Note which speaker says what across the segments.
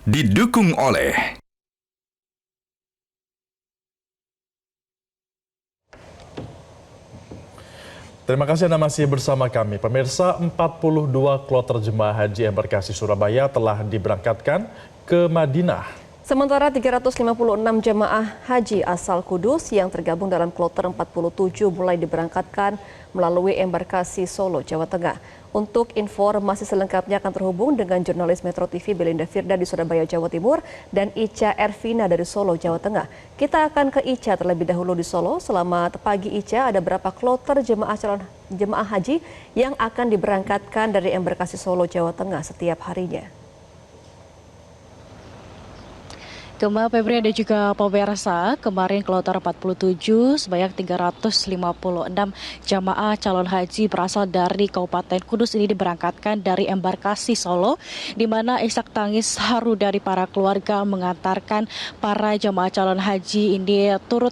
Speaker 1: Didukung oleh
Speaker 2: Terima kasih Anda masih bersama kami. Pemirsa, 42 kloter jemaah haji embarkasi Surabaya telah diberangkatkan ke Madinah.
Speaker 3: Sementara 356 jemaah haji asal Kudus yang tergabung dalam kloter 47 mulai diberangkatkan melalui embarkasi Solo, Jawa Tengah. Untuk informasi selengkapnya akan terhubung dengan jurnalis Metro TV Belinda Firda di Surabaya, Jawa Timur dan Ica Ervina dari Solo, Jawa Tengah. Kita akan ke Ica terlebih dahulu di Solo. Selamat pagi Ica, ada berapa kloter jemaah haji yang akan diberangkatkan dari embarkasi Solo, Jawa Tengah setiap harinya?
Speaker 4: Kembali Febri dan juga pemirsa, kemarin kloter 47 sebanyak 356 jamaah calon haji berasal dari Kabupaten Kudus ini diberangkatkan dari embarkasi Solo, di mana isak tangis haru dari para keluarga mengantarkan para jamaah calon haji ini turut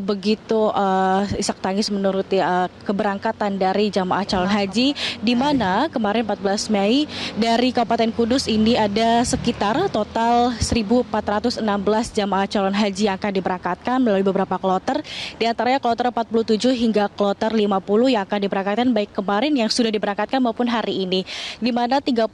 Speaker 4: begitu isak tangis menuruti keberangkatan dari jamaah calon haji, di mana kemarin 14 Mei dari Kabupaten Kudus ini ada sekitar total 1.416 jamaah calon haji yang akan diberangkatkan melalui beberapa kloter, di antaranya kloter 47 hingga kloter 50 yang akan diberangkatkan baik kemarin yang sudah diberangkatkan maupun hari ini, di mana 32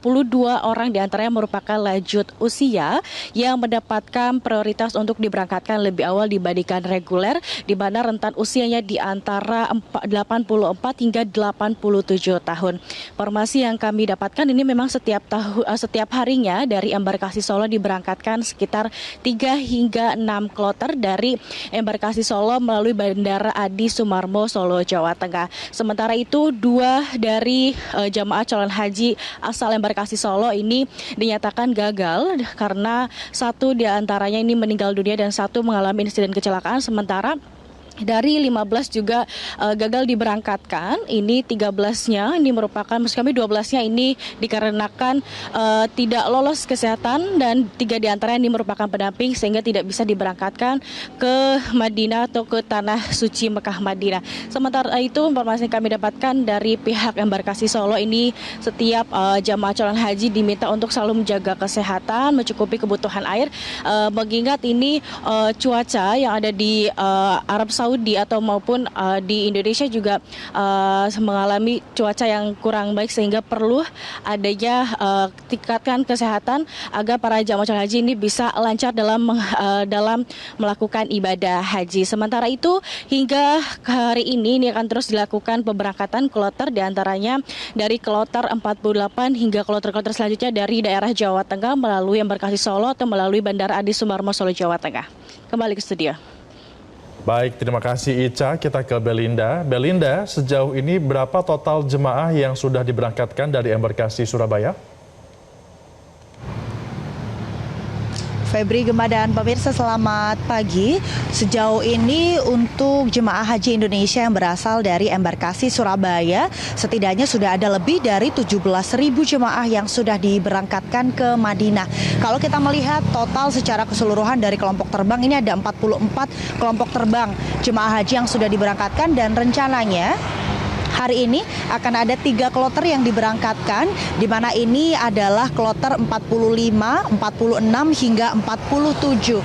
Speaker 4: orang di antaranya merupakan lanjut usia yang mendapatkan prioritas untuk diberangkatkan lebih awal dibandingkan reguler, di mana rentan usianya di antara 84 hingga 87 tahun. Informasi yang kami dapatkan ini memang setiap harinya dari embarkasi Solo diberangkatkan sekitar 3 hingga 6 kloter dari embarkasi Solo melalui Bandara Adi Sumarmo, Solo, Jawa Tengah. Sementara itu, 2 dari jamaah calon haji asal embarkasi Solo ini dinyatakan gagal karena 1 diantaranya ini meninggal dunia dan 1 mengalami insiden kecelakaan. Sementara dari 15 juga gagal diberangkatkan. Ini 13-nya ini merupakan, maksud kami 12-nya ini dikarenakan tidak lolos kesehatan dan 3 diantaranya ini merupakan pendamping sehingga tidak bisa diberangkatkan ke Madinah atau ke tanah suci Mekah Madinah. Sementara itu informasi yang kami dapatkan dari pihak embarkasi Solo ini setiap jamaah calon haji diminta untuk selalu menjaga kesehatan, mencukupi kebutuhan air, mengingat ini cuaca yang ada di Arab Saudi atau maupun di Indonesia juga mengalami cuaca yang kurang baik sehingga perlu adanya tingkatkan kesehatan agar para jamaah calon haji ini bisa lancar dalam melakukan ibadah haji. Sementara itu hingga hari ini akan terus dilakukan pemberangkatan kloter diantaranya dari kloter 48 hingga kloter-kloter selanjutnya dari daerah Jawa Tengah melalui embarkasi Solo atau melalui Bandara Adi Sumarmo, Solo, Jawa Tengah. Kembali ke studio.
Speaker 2: Baik, terima kasih Ica. Kita ke Belinda. Belinda, sejauh ini berapa total jemaah yang sudah diberangkatkan dari embarkasi Surabaya?
Speaker 5: Febri, Gemma, dan pemirsa, selamat pagi. Sejauh ini untuk jemaah haji Indonesia yang berasal dari embarkasi Surabaya, setidaknya sudah ada lebih dari 17.000 jemaah yang sudah diberangkatkan ke Madinah. Kalau kita melihat total secara keseluruhan dari kelompok terbang, ini ada 44 kelompok terbang jemaah haji yang sudah diberangkatkan dan rencananya hari ini akan ada 3 kloter yang diberangkatkan, di mana ini adalah kloter 45, 46 hingga 47.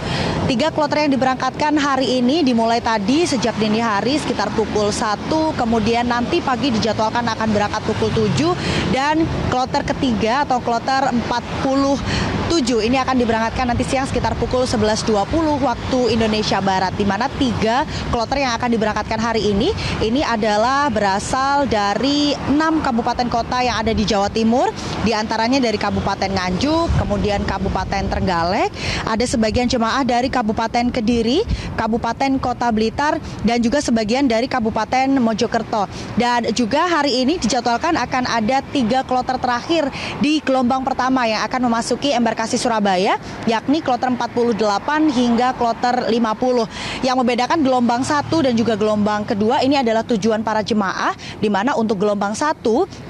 Speaker 5: 3 kloter yang diberangkatkan hari ini dimulai tadi sejak dini hari sekitar pukul 1, kemudian nanti pagi dijadwalkan akan berangkat pukul 7, dan kloter ketiga atau kloter 47 ini akan diberangkatkan nanti siang sekitar pukul 11.20 waktu Indonesia Barat, di mana 3 kloter yang akan diberangkatkan hari ini adalah berasal dari 6 kabupaten kota yang ada di Jawa Timur, diantaranya dari Kabupaten Nganjuk, kemudian Kabupaten Trenggalek, ada sebagian jemaah dari Kabupaten Kediri, Kabupaten Kota Blitar, dan juga sebagian dari Kabupaten Mojokerto. Dan juga hari ini dijadwalkan akan ada 3 kloter terakhir di gelombang pertama yang akan memasuki embarkasi Surabaya, yakni kloter 48 hingga kloter 50. Yang membedakan gelombang 1 dan juga gelombang kedua ini adalah tujuan para jemaah, di mana untuk gelombang 1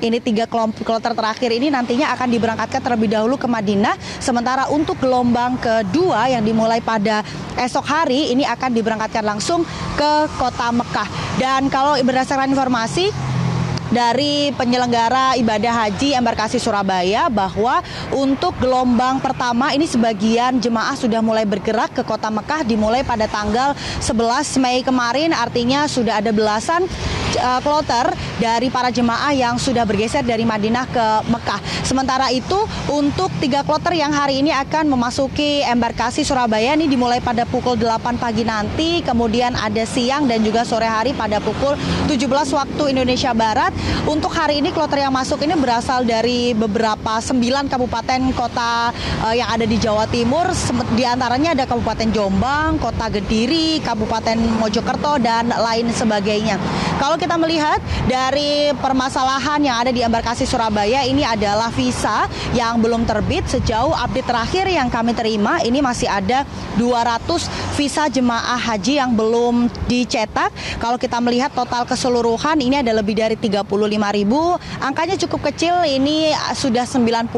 Speaker 5: ini 3 kloter terakhir ini nantinya akan diberangkatkan terlebih dahulu ke Madinah, sementara untuk gelombang kedua yang dimulai pada esok hari ini akan diberangkatkan langsung ke kota Mekah. Dan kalau berdasarkan informasi dari penyelenggara ibadah haji embarkasi Surabaya bahwa untuk gelombang pertama ini sebagian jemaah sudah mulai bergerak ke kota Mekah dimulai pada tanggal 11 Mei kemarin, artinya sudah ada belasan kloter dari para jemaah yang sudah bergeser dari Madinah ke Mekah. Sementara itu untuk 3 kloter yang hari ini akan memasuki embarkasi Surabaya ini dimulai pada pukul 8 pagi nanti, kemudian ada siang dan juga sore hari pada pukul 17 waktu Indonesia Barat. Untuk hari ini kloter yang masuk ini berasal dari beberapa 9 kabupaten kota yang ada di Jawa Timur, di antaranya ada Kabupaten Jombang, Kota Kediri, Kabupaten Mojokerto dan lain sebagainya. Kalau kita melihat dari permasalahan yang ada di embarkasi Surabaya ini adalah visa yang belum terbit. Sejauh update terakhir yang kami terima ini masih ada 200 visa jemaah haji yang belum dicetak. Kalau kita melihat total keseluruhan ini ada lebih dari 35.000. Angkanya cukup kecil, ini sudah 99%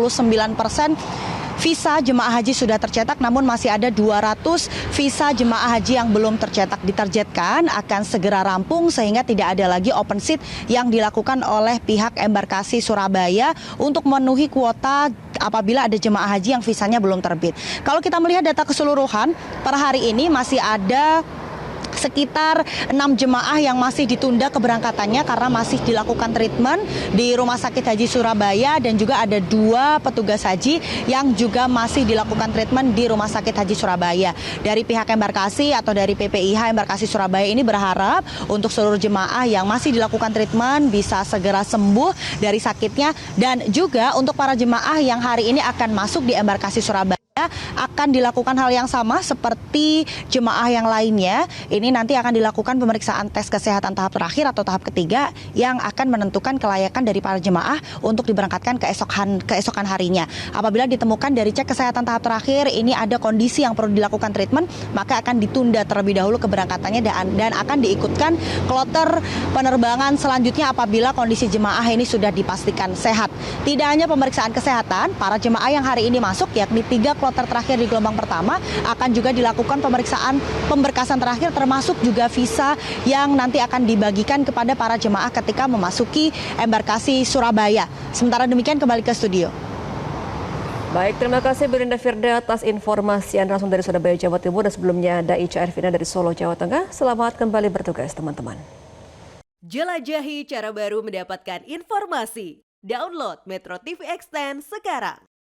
Speaker 5: visa jemaah haji sudah tercetak, namun masih ada 200 visa jemaah haji yang belum tercetak. Ditargetkan akan segera rampung sehingga tidak ada lagi open seat yang dilakukan oleh pihak embarkasi Surabaya untuk memenuhi kuota apabila ada jemaah haji yang visanya belum terbit. Kalau kita melihat data keseluruhan, per hari ini masih ada sekitar 6 jemaah yang masih ditunda keberangkatannya karena masih dilakukan treatment di Rumah Sakit Haji Surabaya, dan juga ada 2 petugas haji yang juga masih dilakukan treatment di Rumah Sakit Haji Surabaya. Dari pihak embarkasi atau dari PPIH Embarkasi Surabaya ini berharap untuk seluruh jemaah yang masih dilakukan treatment bisa segera sembuh dari sakitnya, dan juga untuk para jemaah yang hari ini akan masuk di Embarkasi Surabaya akan dilakukan hal yang sama seperti jemaah yang lainnya. Ini nanti akan dilakukan pemeriksaan tes kesehatan tahap terakhir atau tahap ketiga yang akan menentukan kelayakan dari para jemaah untuk diberangkatkan keesokan harinya. Apabila ditemukan dari cek kesehatan tahap terakhir ini ada kondisi yang perlu dilakukan treatment, maka akan ditunda terlebih dahulu keberangkatannya dan akan diikutkan kloter penerbangan selanjutnya apabila kondisi jemaah ini sudah dipastikan sehat. Tidak hanya pemeriksaan kesehatan, para jemaah yang hari ini masuk yakni 3 kloter terakhir di gelombang pertama akan juga dilakukan pemeriksaan pemberkasan terakhir, termasuk juga visa yang nanti akan dibagikan kepada para jemaah ketika memasuki embarkasi Surabaya. Sementara demikian kembali ke studio.
Speaker 3: Baik, terima kasih Belinda Firda atas informasi Anda langsung dari Surabaya, Jawa Timur, dan sebelumnya ada Ica Ervina dari Solo, Jawa Tengah. Selamat kembali bertugas teman-teman.
Speaker 1: Jelajahi cara baru mendapatkan informasi. Download Metro TV Extend sekarang.